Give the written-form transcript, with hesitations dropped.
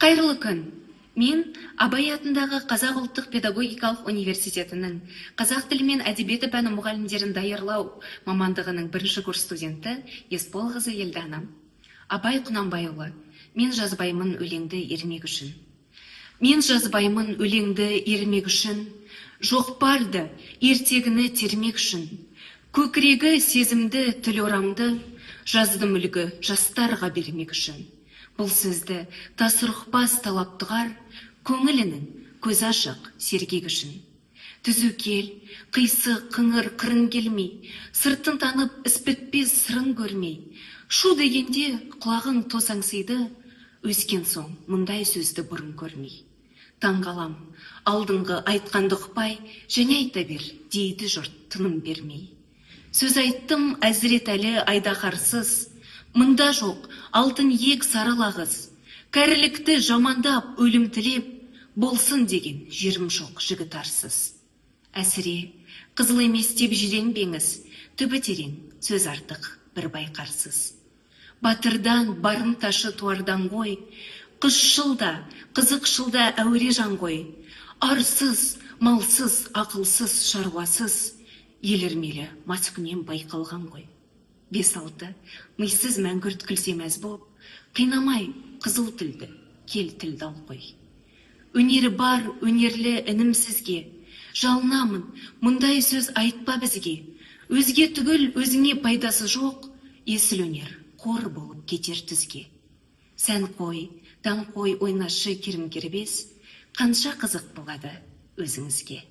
Қайырлы күн. Мен Абай атындағы Қазақ ұлттық педагогикалық университетінің қазақ тілі мен әдебиеті пәні мұғалімдерін даярлау мамандығының бірінші курс студенті Есполқызы Елдана. Абай Құнанбайұлы, мен жазбаймын өлеңді ермек үшін. Мен жазбаймын өлеңді ермек үшін, жоқ барды ертегіні термек үшін. Көкірегі сезімді тіл орамды, жаздым үлгі жастарға бермек үшін. Бұл сөзді тасырықпас талаптығар, көңілінің көз ашық сергек үшін. Түзукел, қисы қыңыр қырын келмей, сыртын танып іс бітпес сырын көрмей, шу дегенде құлағың тосаңсиды, өскен соң мұндай сөзді бұрын көрмей. Таңғалам, алдыңғы айтқанды ұқпай, және айта бер, дейді жұрт тыным бермей. Сөз айттым Әзіретәлі айдаһарсыз, мұнда жоқ алтын ек саралағыз, кәрілікті жамандап өлім тілеп, болсын деген жерім жоқ жігіт арсыз. Әсіре, қызыл емес деп жиренбеңіз, түбі терең, сөз артық бір байқарсыз. Батырдан барымташы туардан ғой, қызшылда, қызықшылда әуре жан ғой, арсыз, малсыз, ақылсыз, шаруасыз, елірмелі маскүнем байқалған ғой. 5-6 мыйсыз мәңгүрт күлсем әз боп, қинамай қызыл тілді, кел тілді ал қой. Өнері бар, өнерлі інім сізге, жалынамын, мұндай сөз айтпа бізге. Өзге түгіл өзіңе пайдасы жоқ, есіл өнер қор болып кетер тізге. Сән қой, таң қой ойнашы керім кербес, қанша қызық болады өзіңізге.